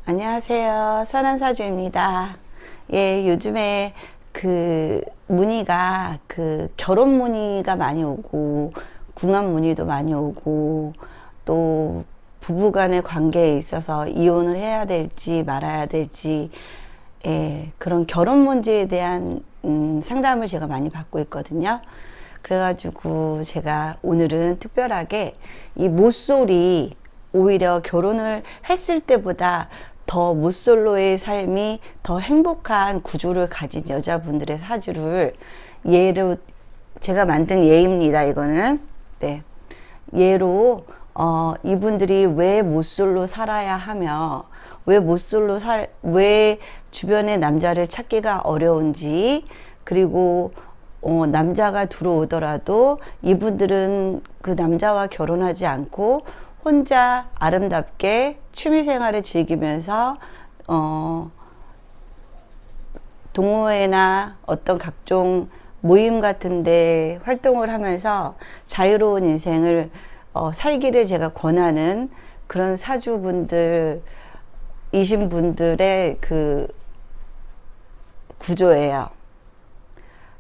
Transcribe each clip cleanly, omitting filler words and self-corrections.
안녕하세요. 선한사주입니다. 예, 요즘에 문의가 결혼 문의가 많이 오고, 궁합 문의도 많이 오고, 또 부부간의 관계에 있어서 이혼을 해야 될지 말아야 될지, 예, 그런 결혼 문제에 대한 상담을 제가 많이 받고 있거든요. 그래가지고 제가 오늘은 특별하게 이 모쏠이 오히려 결혼을 했을 때보다 더 모솔로의 삶이 더 행복한 구조를 가진 여자분들의 사주를 예로 제가 만든 예입니다. 이거는 네, 예로 이분들이 왜 모솔로 살아야 하며 왜 주변의 남자를 찾기가 어려운지, 그리고 남자가 들어오더라도 이분들은 그 남자와 결혼하지 않고 혼자 아름답게 취미생활을 즐기면서 동호회나 어떤 각종 모임 같은데 활동을 하면서 자유로운 인생을 살기를 제가 권하는 그런 사주분들이신 분들의 그 구조예요.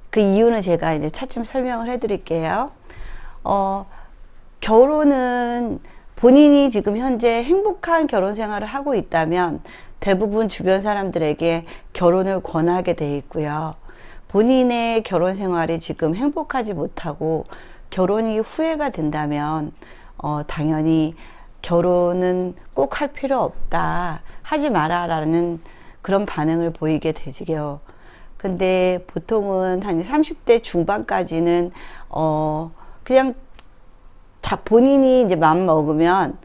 그 이유는 제가 이제 차츰 설명을 해드릴게요. 결혼은 본인이 지금 현재 행복한 결혼 생활을 하고 있다면 대부분 주변 사람들에게 결혼을 권하게 돼 있고요. 본인의 결혼 생활이 지금 행복하지 못하고 결혼이 후회가 된다면 당연히 결혼은 꼭 할 필요 없다, 하지 마라 라는 그런 반응을 보이게 되지요. 근데 보통은 한 30대 중반까지는 그냥 본인이 이제 마음 먹으면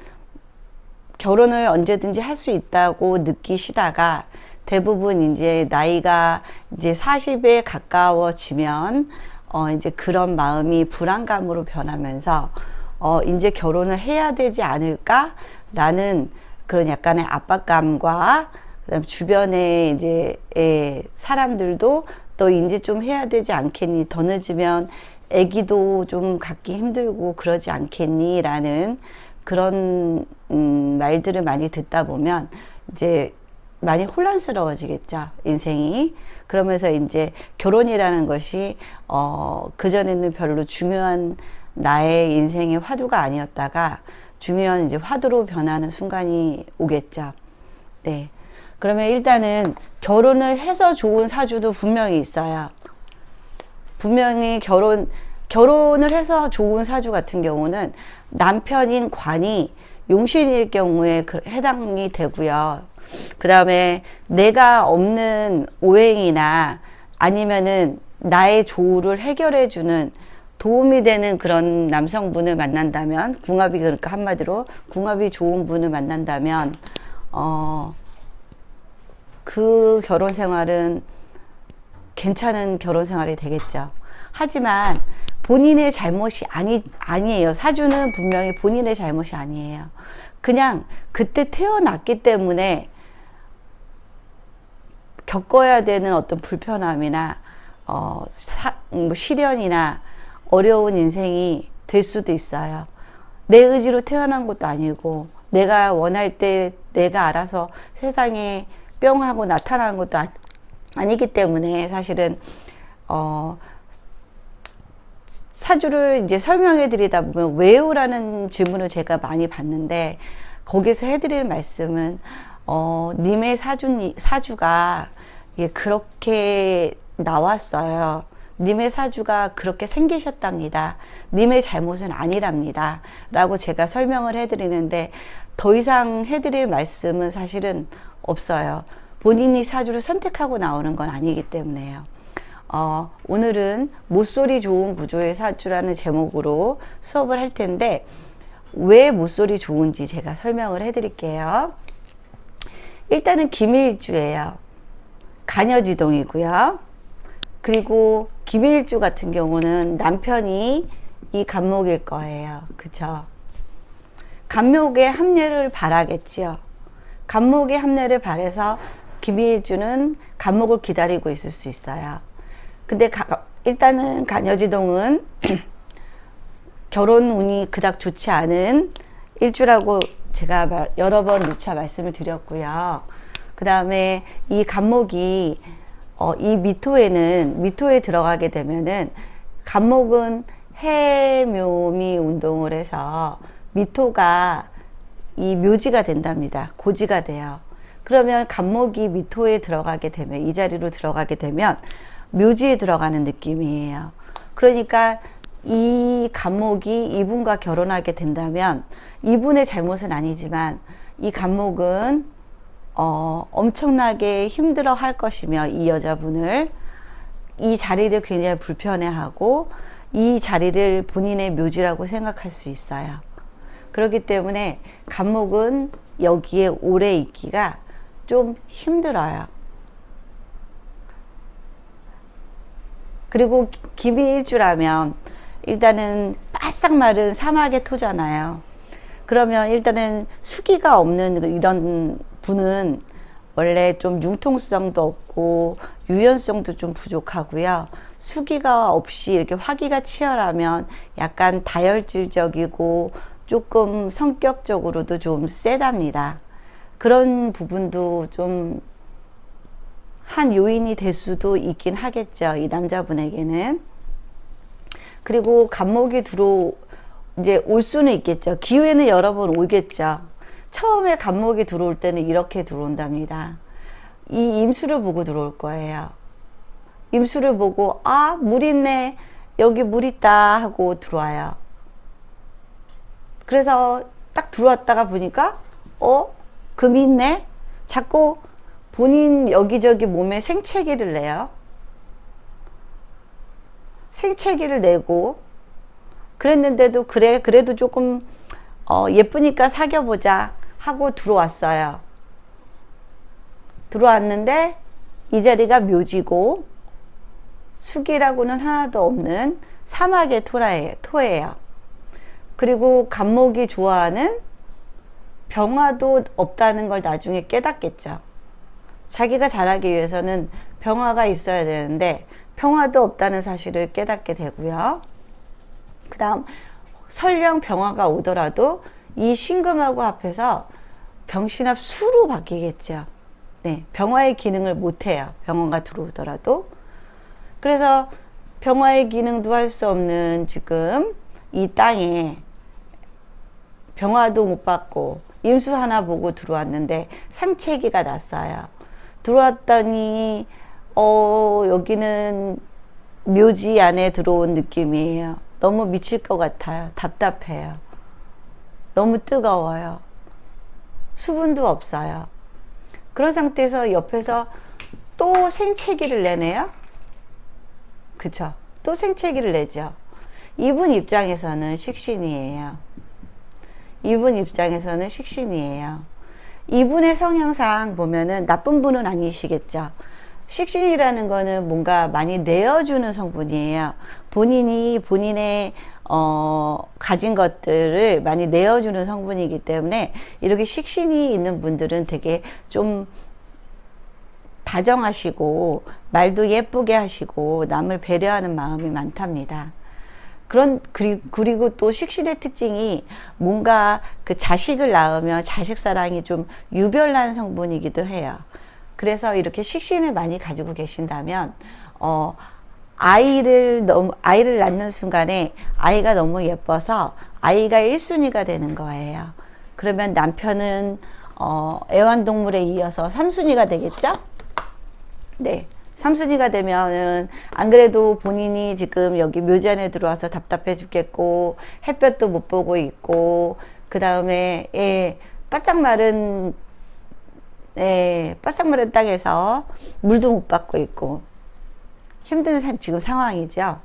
결혼을 언제든지 할 수 있다고 느끼시다가 대부분 이제 나이가 이제 40에 가까워지면 이제 그런 마음이 불안감으로 변하면서 이제 결혼을 해야 되지 않을까라는 그런 약간의 압박감과 그다음 주변에 이제 사람들도 너 이제 좀 해야 되지 않겠니? 더 늦으면 아기도 좀 갖기 힘들고 그러지 않겠니? 라는 그런 말들을 많이 듣다 보면 이제 많이 혼란스러워지겠죠, 인생이. 그러면서 이제 결혼이라는 것이 그전에는 별로 중요한 나의 인생의 화두가 아니었다가 중요한 이제 화두로 변하는 순간이 오겠죠. 네. 그러면 일단은 결혼을 해서 좋은 사주도 분명히 있어요. 분명히 결혼을 해서 좋은 사주 같은 경우는 남편인 관이 용신일 경우에 해당이 되고요. 그 다음에 내가 없는 오행이나 아니면은 나의 조우를 해결해주는 도움이 되는 그런 남성분을 만난다면, 궁합이, 그러니까 한마디로 궁합이 좋은 분을 만난다면 그 결혼 생활은 괜찮은 결혼 생활이 되겠죠. 하지만 본인의 잘못이 아니에요. 사주는 분명히 본인의 잘못이 아니에요. 그냥 그때 태어났기 때문에 겪어야 되는 어떤 불편함이나 시련이나 어려운 인생이 될 수도 있어요. 내 의지로 태어난 것도 아니고 내가 원할 때 내가 알아서 세상에 뿅 하고 나타나는 것도 아니기 때문에 사실은 사주를 이제 설명해 드리다 보면 왜요라는 질문을 제가 많이 받는데, 거기서 해드릴 말씀은 님의 사주가 그렇게 나왔어요. 님의 사주가 그렇게 생기셨답니다. 님의 잘못은 아니랍니다. 라고 제가 설명을 해드리는데, 더 이상 해드릴 말씀은 사실은 없어요. 본인이 사주를 선택하고 나오는 건 아니기 때문에요. 오늘은 모쏠이 좋은 구조의 사주라는 제목으로 수업을 할 텐데, 왜 모쏠이 좋은지 제가 설명을 해드릴게요. 일단은 기밀주예요. 간여지동이고요. 그리고 기밀주 같은 경우는 남편이 이 간목일 거예요. 그쵸? 간목의 합례를 바라겠지요. 간목의 합례를 바라서 기밀주는 간목을 기다리고 있을 수 있어요. 근데 일단은 간여지동은 결혼 운이 그닥 좋지 않은 일주라고 제가 여러 번 누차 말씀을 드렸고요. 그 다음에 이 간목이 이 미토에 들어가게 되면은 간목은 해묘미 운동을 해서 미토가 이 묘지가 된답니다. 고지가 돼요. 그러면 간목이 미토에 들어가게 되면, 이 자리로 들어가게 되면 묘지에 들어가는 느낌이에요. 그러니까 이 간목이 이분과 결혼하게 된다면, 이분의 잘못은 아니지만 이 간목은 엄청나게 힘들어 할 것이며, 이 여자분을, 이 자리를 굉장히 불편해하고 이 자리를 본인의 묘지라고 생각할 수 있어요. 그렇기 때문에 간목은 여기에 오래 있기가 좀 힘들어요. 그리고 기미일주라면 일단은 바싹 마른 사막의 토잖아요. 그러면 일단은 수기가 없는 이런 분은 원래 좀 융통성도 없고 유연성도 좀 부족하고요. 수기가 없이 이렇게 화기가 치열하면 약간 다혈질적이고 조금 성격적으로도 좀 세답니다. 그런 부분도 좀 한 요인이 될 수도 있긴 하겠죠, 이 남자분에게는. 그리고 간목이 이제 올 수는 있겠죠. 기회는 여러 번 오겠죠. 처음에 간목이 들어올 때는 이렇게 들어온답니다. 이 임수를 보고 들어올 거예요. 임수를 보고, 아, 물 있네. 여기 물 있다 하고 들어와요. 그래서 딱 들어왔다가 보니까, 금이 있네? 자꾸 본인 여기저기 몸에 생채기를 내요. 생채기를 내고, 그랬는데도, 그래도 조금, 예쁘니까 사귀어보자 하고 들어왔어요. 들어왔는데, 이 자리가 묘지고, 수기라고는 하나도 없는 사막의 토예요. 그리고 간목이 좋아하는 병화도 없다는 걸 나중에 깨닫겠죠. 자기가 잘하기 위해서는 병화가 있어야 되는데 병화도 없다는 사실을 깨닫게 되고요. 그 다음 설령 병화가 오더라도 이 신금하고 합해서 병신합 수로 바뀌겠죠. 네, 병화의 기능을 못해요. 병화가 들어오더라도. 그래서 병화의 기능도 할 수 없는 지금 이 땅에 병화도 못 받고 임수 하나 보고 들어왔는데 상체기가 났어요. 들어왔더니 여기는 묘지 안에 들어온 느낌이에요. 너무 미칠 것 같아요. 답답해요. 너무 뜨거워요. 수분도 없어요. 그런 상태에서 옆에서 또 생채기를 내네요. 그쵸? 또 생채기를 내죠. 이분 입장에서는 식신이에요. 이분 입장에서는 식신이에요. 이분의 성향상 보면은 나쁜 분은 아니시겠죠. 식신이라는 거는 뭔가 많이 내어주는 성분이에요. 본인이 본인의 가진 것들을 많이 내어주는 성분이기 때문에 이렇게 식신이 있는 분들은 되게 좀 다정하시고 말도 예쁘게 하시고 남을 배려하는 마음이 많답니다. 그리고 또 식신의 특징이 뭔가 그 자식을 낳으면 자식 사랑이 좀 유별난 성분이기도 해요. 그래서 이렇게 식신을 많이 가지고 계신다면, 아이를 낳는 순간에 아이가 너무 예뻐서 아이가 1순위가 되는 거예요. 그러면 남편은, 애완동물에 이어서 3순위가 되겠죠? 네. 3순위가 되면은 안 그래도 본인이 지금 여기 묘지 안에 들어와서 답답해 죽겠고 햇볕도 못 보고 있고 그 다음에 바싹 마른 땅에서 물도 못 받고 있고 힘든 지금 상황이죠.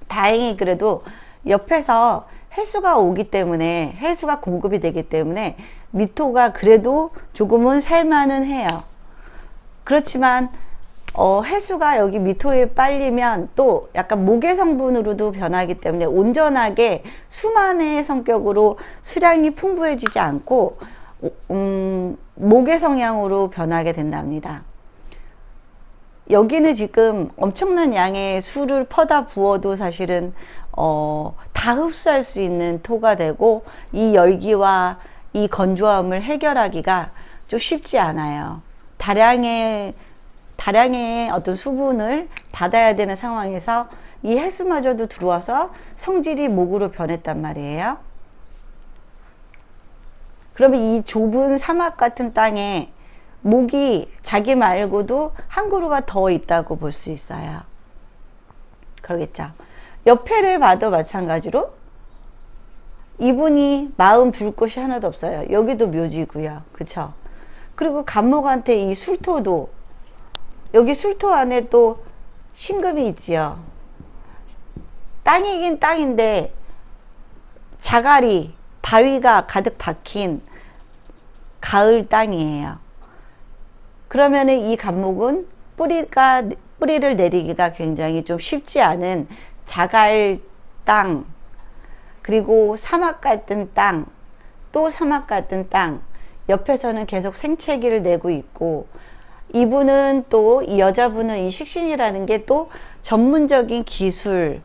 다행히 그래도 옆에서 해수가 오기 때문에 해수가 공급이 되기 때문에 미토가 그래도 조금은 살만은 해요. 그렇지만 해수가 여기 미토에 빨리면 또 약간 목의 성분으로도 변하기 때문에 온전하게 수만의 성격으로 수량이 풍부해지지 않고 목의 성향으로 변하게 된답니다. 여기는 지금 엄청난 양의 수를 퍼다 부어도 사실은 다 흡수할 수 있는 토가 되고 이 열기와 이 건조함을 해결하기가 좀 쉽지 않아요. 다량의 어떤 수분을 받아야 되는 상황에서 이 해수마저도 들어와서 성질이 목으로 변했단 말이에요. 그러면 이 좁은 사막 같은 땅에 목이 자기 말고도 한 그루가 더 있다고 볼 수 있어요. 그러겠죠. 옆에를 봐도 마찬가지로 이분이 마음 둘 곳이 하나도 없어요. 여기도 묘지고요. 그쵸? 그리고 간목한테 이 술토도, 여기 술토 안에 또 신금이 있지요. 땅이긴 땅인데 자갈이, 바위가 가득 박힌 가을 땅이에요. 그러면은 이 간목은 뿌리를 내리기가 굉장히 좀 쉽지 않은 자갈 땅, 그리고 사막 같은 땅, 또 사막 같은 땅, 옆에서는 계속 생채기를 내고 있고, 이분은 또, 이 여자분은 이 식신이라는 게 또 전문적인 기술,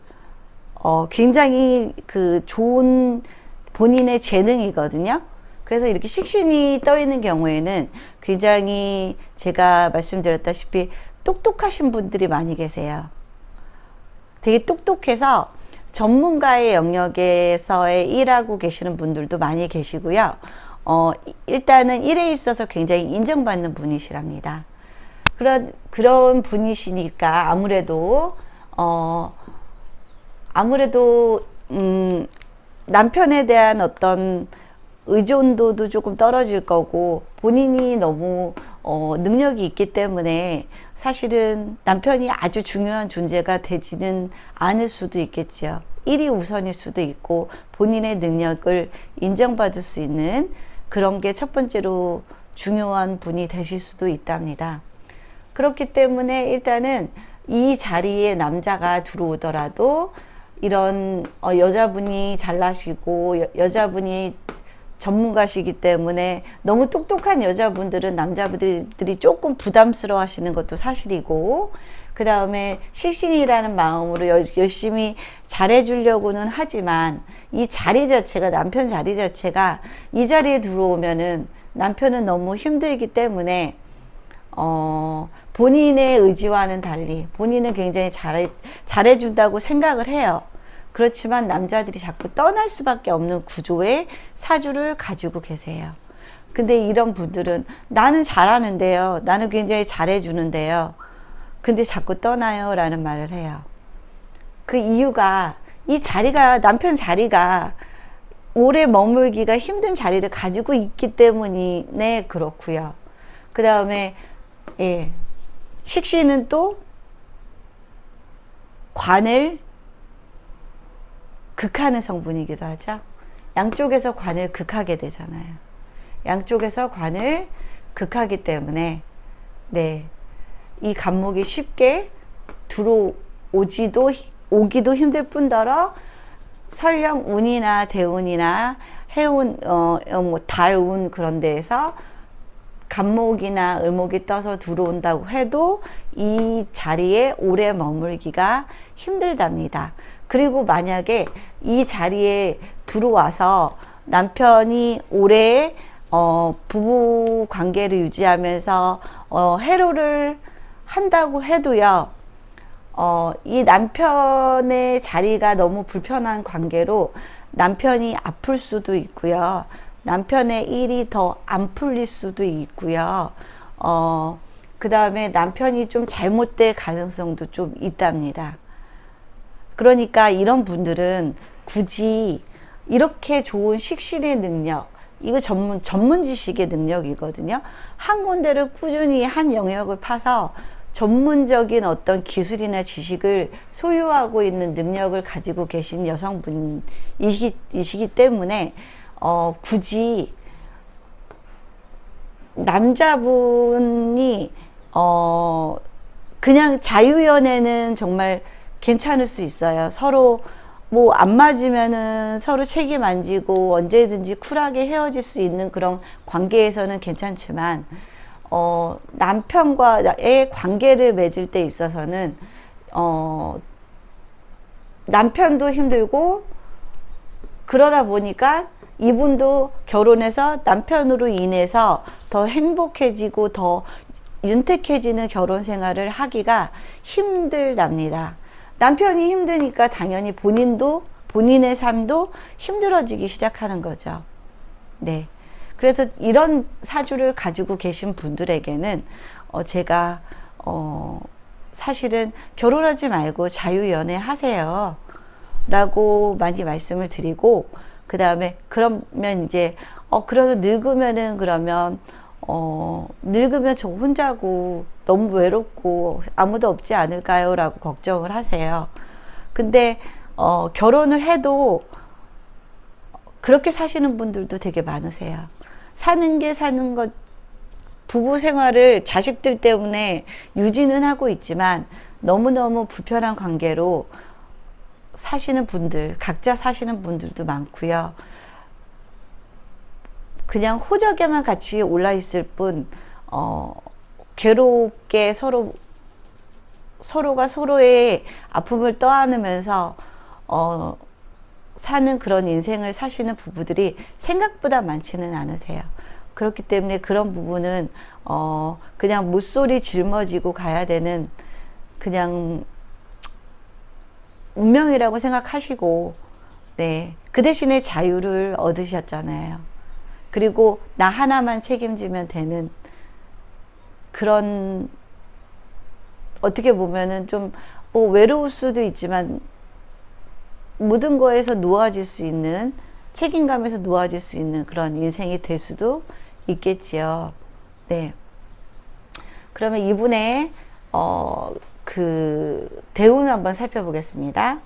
굉장히 그 좋은 본인의 재능이거든요. 그래서 이렇게 식신이 떠 있는 경우에는 굉장히 제가 말씀드렸다시피 똑똑하신 분들이 많이 계세요. 되게 똑똑해서 전문가의 영역에서의 일하고 계시는 분들도 많이 계시고요. 일단은 일에 있어서 굉장히 인정받는 분이시랍니다. 그런 분이시니까 아무래도 남편에 대한 어떤 의존도도 조금 떨어질 거고, 본인이 너무 능력이 있기 때문에 사실은 남편이 아주 중요한 존재가 되지는 않을 수도 있겠지요. 일이 우선일 수도 있고, 본인의 능력을 인정받을 수 있는 그런 게 첫 번째로 중요한 분이 되실 수도 있답니다. 그렇기 때문에 일단은 이 자리에 남자가 들어오더라도 이런 여자분이 잘나시고 여자분이 전문가시기 때문에 너무 똑똑한 여자분들은 남자분들이 조금 부담스러워 하시는 것도 사실이고, 그 다음에 식신이라는 마음으로 열심히 잘해주려고는 하지만 이 자리 자체가, 남편 자리 자체가 이 자리에 들어오면은 남편은 너무 힘들기 때문에 본인의 의지와는 달리 본인은 굉장히 잘해준다고 생각을 해요. 그렇지만 남자들이 자꾸 떠날 수밖에 없는 구조의 사주를 가지고 계세요. 근데 이런 분들은 나는 잘하는데요, 나는 굉장히 잘해주는데요, 근데 자꾸 떠나요 라는 말을 해요. 그 이유가 이 자리가, 남편 자리가 오래 머물기가 힘든 자리를 가지고 있기 때문에 그렇고요. 그 다음에 식신은 또 관을 극하는 성분이기도 하죠. 양쪽에서 관을 극하게 되잖아요. 양쪽에서 관을 극하기 때문에 이 간목이 쉽게 오기도 힘들 뿐더러 설령 운이나 대운이나 해운, 달운 그런 데에서 간목이나 을목이 떠서 들어온다고 해도 이 자리에 오래 머물기가 힘들답니다. 그리고 만약에 이 자리에 들어와서 남편이 오래 부부 관계를 유지하면서 해로를 한다고 해도요, 이 남편의 자리가 너무 불편한 관계로 남편이 아플 수도 있고요, 남편의 일이 더 안 풀릴 수도 있고요, 그 다음에 남편이 좀 잘못될 가능성도 좀 있답니다. 그러니까 이런 분들은 굳이 이렇게 좋은 식신의 능력, 이거 전문 지식의 능력이거든요. 한 군데를 꾸준히 한 영역을 파서 전문적인 어떤 기술이나 지식을 소유하고 있는 능력을 가지고 계신 여성분이시기 때문에 굳이 남자분이 그냥 자유연애는 정말 괜찮을 수 있어요. 서로 뭐 안 맞으면은 서로 책임 안 지고 언제든지 쿨하게 헤어질 수 있는 그런 관계에서는 괜찮지만, 남편과의 관계를 맺을 때 있어서는 남편도 힘들고, 그러다 보니까 이분도 결혼해서 남편으로 인해서 더 행복해지고 더 윤택해지는 결혼 생활을 하기가 힘들답니다. 남편이 힘드니까 당연히 본인의 삶도 힘들어지기 시작하는 거죠. 네. 그래서 이런 사주를 가지고 계신 분들에게는 제가 사실은 결혼하지 말고 자유연애 하세요 라고 많이 말씀을 드리고, 그 다음에 그러면 이제 그래도 늙으면은 그러면 늙으면 저 혼자고 너무 외롭고 아무도 없지 않을까요? 라고 걱정을 하세요. 근데 결혼을 해도 그렇게 사시는 분들도 되게 많으세요. 사는 것, 부부 생활을 자식들 때문에 유지는 하고 있지만 너무너무 불편한 관계로 사시는 분들, 각자 사시는 분들도 많고요. 그냥 호적에만 같이 올라 있을 뿐, 괴롭게 서로가 서로의 아픔을 떠안으면서, 사는 그런 인생을 사시는 부부들이 생각보다 많지는 않으세요. 그렇기 때문에 그런 부분은, 그냥 못소리 짊어지고 가야 되는, 그냥, 운명이라고 생각하시고, 네. 그 대신에 자유를 얻으셨잖아요. 그리고 나 하나만 책임지면 되는 그런, 어떻게 보면은 좀 뭐 외로울 수도 있지만 모든 거에서 놓아질 수 있는, 책임감에서 놓아질 수 있는 그런 인생이 될 수도 있겠지요. 네. 그러면 이분의 그 대운을 한번 살펴보겠습니다.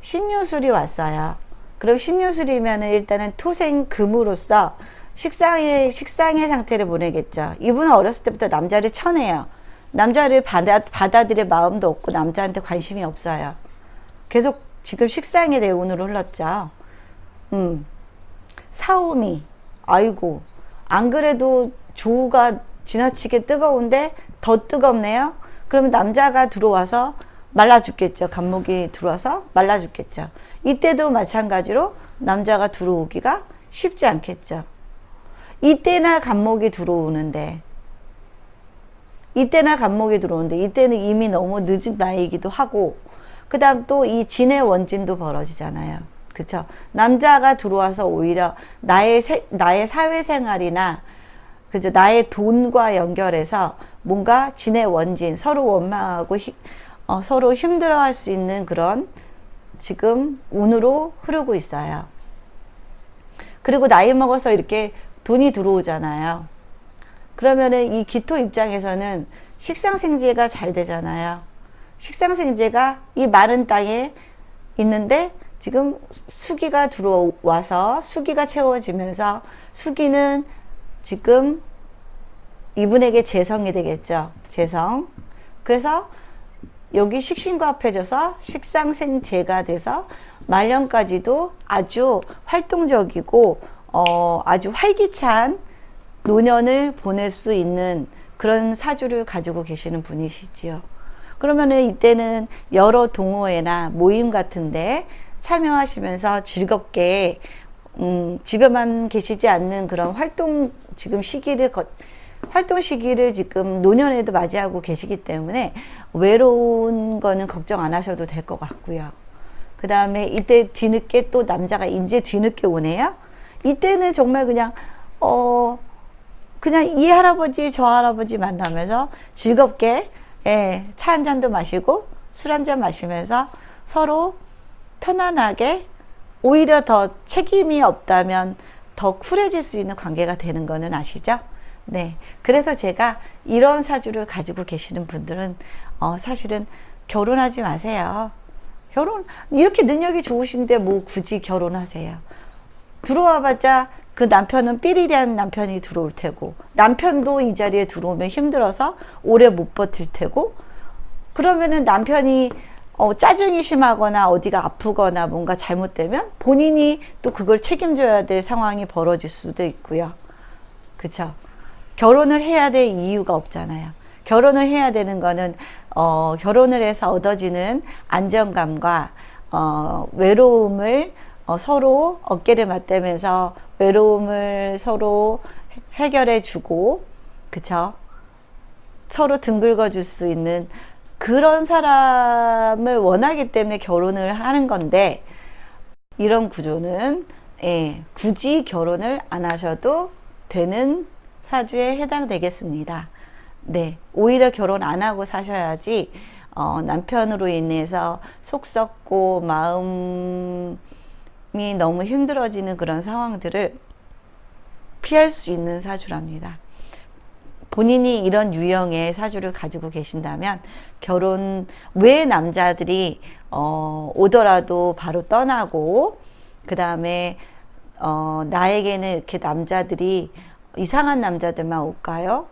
신유술이 왔어요. 그럼 신유술이면 일단은 토생 금으로서 식상의 상태를 보내겠죠. 이분은 어렸을 때부터 남자를 쳐내요. 남자를 받아들일 마음도 없고 남자한테 관심이 없어요. 계속 지금 식상의 대운으로 흘렀죠. 사오미, 아이고, 안 그래도 조우가 지나치게 뜨거운데 더 뜨겁네요. 그러면 남자가 들어와서 말라 죽겠죠. 간목이 들어와서 말라 죽겠죠. 이때도 마찬가지로 남자가 들어오기가 쉽지 않겠죠. 이때나 간목이 들어오는데 이때는 이미 너무 늦은 나이이기도 하고, 그 다음 또 이 진의 원진도 벌어지잖아요. 그쵸? 남자가 들어와서 오히려 나의 사회생활이나, 그죠? 나의 돈과 연결해서 뭔가 진의 원진, 서로 원망하고 서로 힘들어할 수 있는 그런 지금 운으로 흐르고 있어요. 그리고 나이 먹어서 이렇게 돈이 들어오잖아요. 그러면은 이 기토 입장에서는 식상생재가 잘 되잖아요. 식상생재가 이 마른 땅에 있는데 지금 수기가 들어와서 수기가 채워지면서, 수기는 지금 이분에게 재성이 되겠죠. 재성. 그래서 여기 식신과 합해져서 식상생재가 돼서 말년까지도 아주 활동적이고 아주 활기찬 노년을 보낼 수 있는 그런 사주를 가지고 계시는 분이시지요. 그러면은 이때는 여러 동호회나 모임 같은데 참여하시면서 즐겁게 집에만 계시지 않는 그런 활동 시기를 지금 노년에도 맞이하고 계시기 때문에 외로운 거는 걱정 안 하셔도 될 것 같고요. 그 다음에 이때 뒤늦게 또 남자가 이제 뒤늦게 오네요. 이때는 정말 그냥 이 할아버지 저 할아버지 만나면서 즐겁게 차 한 잔도 마시고 술 한 잔 마시면서 서로 편안하게, 오히려 더 책임이 없다면 더 쿨해질 수 있는 관계가 되는 거는 아시죠? 네. 그래서 제가 이런 사주를 가지고 계시는 분들은 사실은 결혼하지 마세요. 이렇게 능력이 좋으신데 뭐 굳이 결혼하세요. 들어와봤자 그 남편은 삐리리한 남편이 들어올 테고, 남편도 이 자리에 들어오면 힘들어서 오래 못 버틸 테고, 그러면은 남편이 짜증이 심하거나 어디가 아프거나 뭔가 잘못되면 본인이 또 그걸 책임져야 될 상황이 벌어질 수도 있고요. 그쵸? 결혼을 해야 될 이유가 없잖아요. 결혼을 해야 되는 거는 결혼을 해서 얻어지는 안정감과 외로움을 서로 어깨를 맞대면서 외로움을 서로 해결해 주고, 그쵸? 서로 등 긁어줄 수 있는 그런 사람을 원하기 때문에 결혼을 하는 건데, 이런 구조는 굳이 결혼을 안 하셔도 되는 사주에 해당되겠습니다. 네, 오히려 결혼 안 하고 사셔야지 남편으로 인해서 속 썩고 마음이 너무 힘들어지는 그런 상황들을 피할 수 있는 사주랍니다. 본인이 이런 유형의 사주를 가지고 계신다면 결혼 왜 남자들이 오더라도 바로 떠나고, 그 다음에 나에게는 이렇게 남자들이 이상한 남자들만 올까요?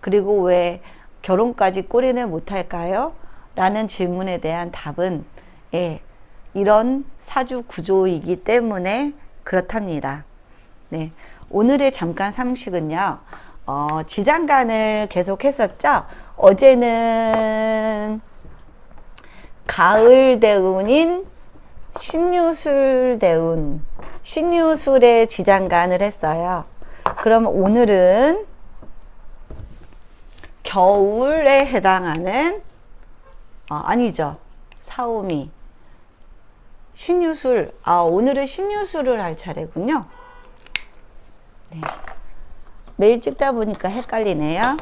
그리고 왜 결혼까지 꼬리를 못할까요? 라는 질문에 대한 답은 이런 사주 구조이기 때문에 그렇답니다. 네, 오늘의 잠깐 상식은요, 지장간을 계속 했었죠. 어제는 가을 대운인 신유술 대운, 신유술의 지장간을 했어요. 그럼 오늘은 겨울에 해당하는 아니죠, 사오미 신유술. 오늘은 신유술을 할 차례군요. 네. 매일 찍다 보니까 헷갈리네요.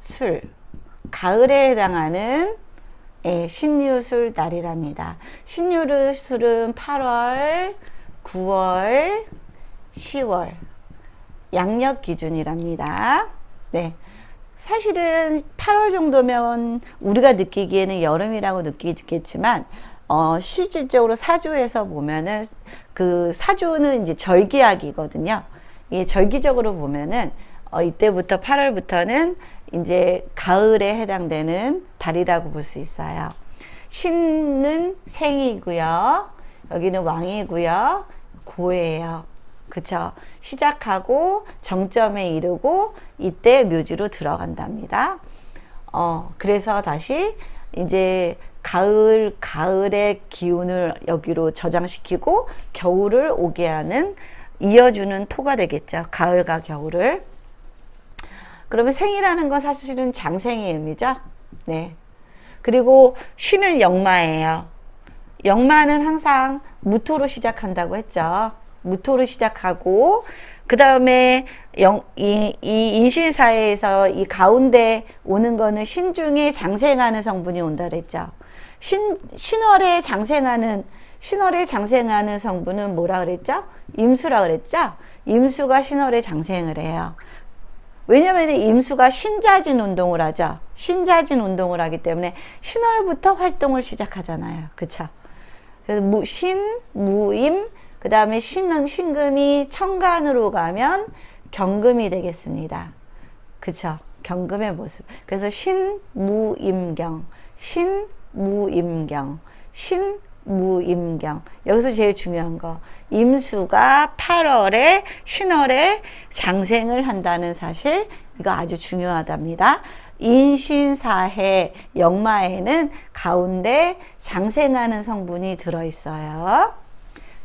술, 가을에 해당하는 신유술 날이랍니다. 신유술은 8월, 9월, 10월 양력 기준이랍니다. 네. 사실은 8월 정도면 우리가 느끼기에는 여름이라고 느끼겠지만, 실질적으로 사주에서 보면은 그 사주는 이제 절기학이거든요. 이게 절기적으로 보면은 이때부터 8월부터는 이제 가을에 해당되는 달이라고 볼 수 있어요. 신은 생이고요. 여기는 왕이고요. 고예요. 그쵸? 시작하고 정점에 이르고 이때 묘지로 들어간답니다. 그래서 다시 이제 가을의 기운을 여기로 저장시키고 겨울을 오게 하는, 이어주는 토가 되겠죠. 가을과 겨울을. 그러면 생이라는 건 사실은 장생의 의미죠. 네. 그리고 쉬는 역마예요. 역마는 항상 무토로 시작한다고 했죠. 무토로 시작하고, 그 다음에 이 인신사회에서 이 가운데 오는 거는 신중에 장생하는 성분이 온다 그랬죠. 신월에 장생하는 성분은 뭐라 그랬죠? 임수라 그랬죠? 임수가 신월에 장생을 해요. 왜냐면 임수가 신자진 운동을 하죠. 신자진 운동을 하기 때문에 신월부터 활동을 시작하잖아요. 그쵸? 그래서 무임, 그 다음에 신금이 천간으로 가면 경금이 되겠습니다. 그쵸? 경금의 모습. 그래서 신무임경. 여기서 제일 중요한 거. 임수가 8월에 신월에 장생을 한다는 사실, 이거 아주 중요하답니다. 인신사해 역마에는 가운데 장생하는 성분이 들어있어요.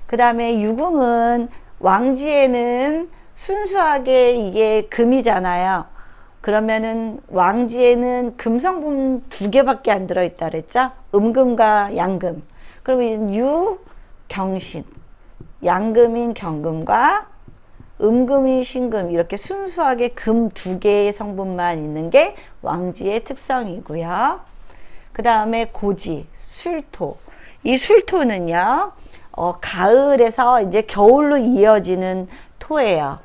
그 다음에 유금은 왕지에는 순수하게 이게 금이잖아요. 그러면은 왕지에는 금성분 2개밖에 안 들어있다 그랬죠? 음금과 양금. 그러면 유경신, 양금인 경금과 음금인 신금, 이렇게 순수하게 금 2개의 성분만 있는 게 왕지의 특성이고요. 그 다음에 고지, 술토. 이 술토는요, 가을에서 이제 겨울로 이어지는 토예요.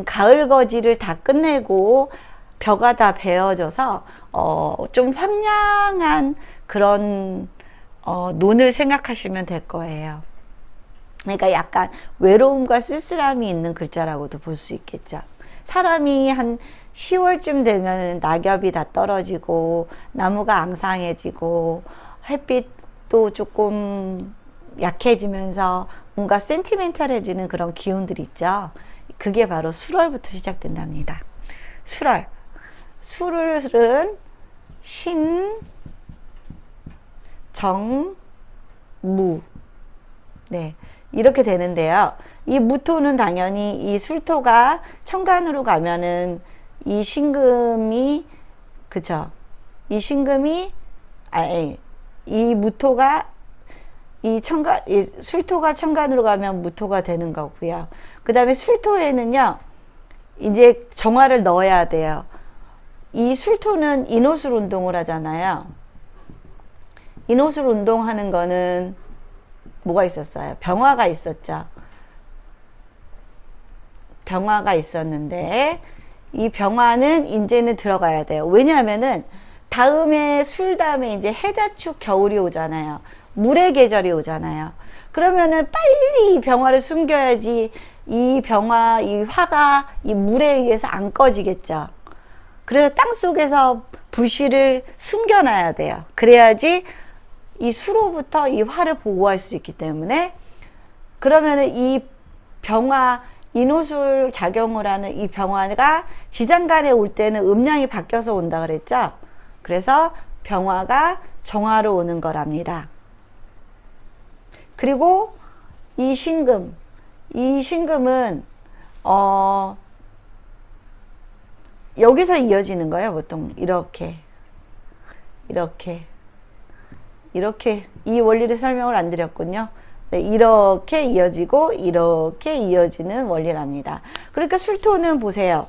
가을 거지를 다 끝내고 벼가 다 베어져서 좀 황량한 그런 논을 생각하시면 될 거예요. 그러니까 약간 외로움과 쓸쓸함이 있는 글자라고도 볼 수 있겠죠. 사람이 한 10월쯤 되면 낙엽이 다 떨어지고 나무가 앙상해지고 햇빛도 조금 약해지면서 뭔가 센티멘탈해지는 그런 기운들 있죠. 그게 바로 수월부터 시작된답니다. 술알. 술은 신, 정, 무. 네. 이렇게 되는데요. 이 무토는 당연히 이 술토가 천간으로 가면은 이 신금이, 그쵸? 이 신금이, 이 무토가 이 술토가 천간으로 가면 무토가 되는 거고요. 그 다음에 술토에는요, 이제 정화를 넣어야 돼요. 이 술토는 인호술 운동을 하잖아요. 인호술 운동하는 거는 뭐가 있었어요? 병화가 있었죠. 병화가 있었는데 이 병화는 이제는 들어가야 돼요. 왜냐하면은 다음에 술 다음에 이제 해자축 겨울이 오잖아요. 물의 계절이 오잖아요. 그러면은 빨리 이 병화를 숨겨야지 이 병화, 이 화가 이 물에 의해서 안 꺼지겠죠. 그래서 땅 속에서 불씨를 숨겨놔야 돼요. 그래야지 이 수로부터 이 화를 보호할 수 있기 때문에 그러면은 이 병화, 인호술 작용을 하는 이 병화가 지장간에 올 때는 음양이 바뀌어서 온다 그랬죠. 그래서 병화가 정화로 오는 거랍니다. 그리고 이 신금은 여기서 이어지는 거예요. 보통 이렇게 이 원리를 설명을 안 드렸군요. 네, 이렇게 이어지고 이렇게 이어지는 원리랍니다. 그러니까 술토는 보세요.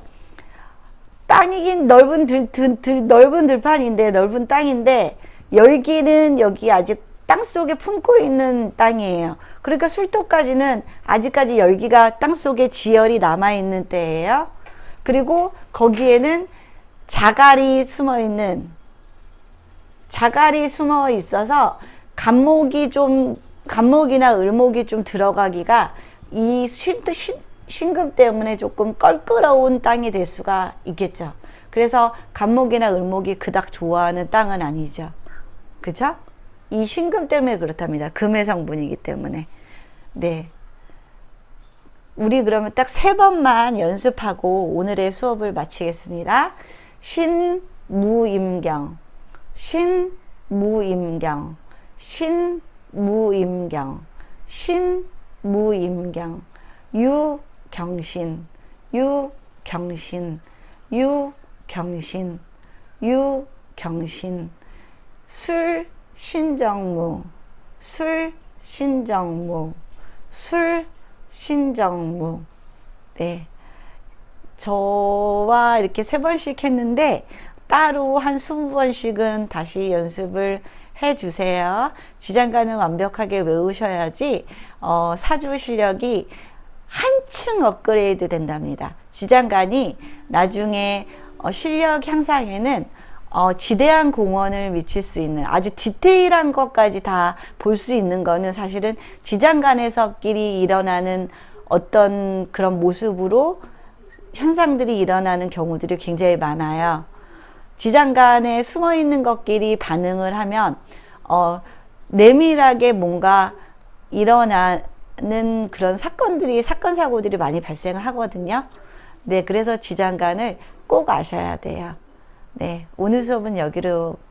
땅이긴 넓은 들판인데, 넓은 땅인데 열기는 여기 아직 땅 속에 품고 있는 땅이에요. 그러니까 술토까지는 아직까지 열기가 땅 속에 지열이 남아 있는 때예요. 그리고 거기에는 자갈이 숨어 있어서 간목이나 을목이 좀 들어가기가 이 신금 때문에 조금 껄끄러운 땅이 될 수가 있겠죠. 그래서 간목이나 을목이 그닥 좋아하는 땅은 아니죠. 그죠? 이 신금 때문에 그렇답니다. 금의 성분이기 때문에. 네. 우리 그러면 딱 3번만 연습하고 오늘의 수업을 마치겠습니다. 신무임경, 신무임경, 신무임경, 신무임경, 유경신, 유경신, 유경신, 유경신, 술신정무, 술신정무, 술신정무. 네. 저와 이렇게 3번씩 했는데 따로 한 20번씩은 다시 연습을 해주세요. 지장간은 완벽하게 외우셔야지 사주 실력이 한층 업그레이드 된답니다. 지장간이 나중에 실력 향상에는 지대한 공헌을 미칠 수 있는 아주 디테일한 것까지 다 볼 수 있는 거는 사실은 지장간에서끼리 일어나는 어떤 그런 모습으로 현상들이 일어나는 경우들이 굉장히 많아요. 지장간에 숨어 있는 것끼리 반응을 하면 내밀하게 뭔가 일어나는 그런 사건 사고들이 많이 발생을 하거든요. 네, 그래서 지장간을 꼭 아셔야 돼요. 네, 오늘 수업은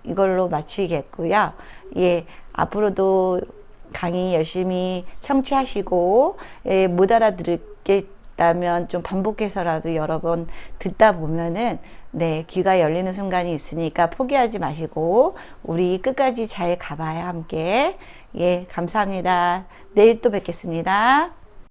이걸로 마치겠고요. 예, 앞으로도 강의 열심히 청취하시고, 예, 못 알아들겠다면 좀 반복해서라도 여러 번 듣다 보면은, 네, 귀가 열리는 순간이 있으니까 포기하지 마시고, 우리 끝까지 잘 가봐야 함께. 예, 감사합니다. 내일 또 뵙겠습니다.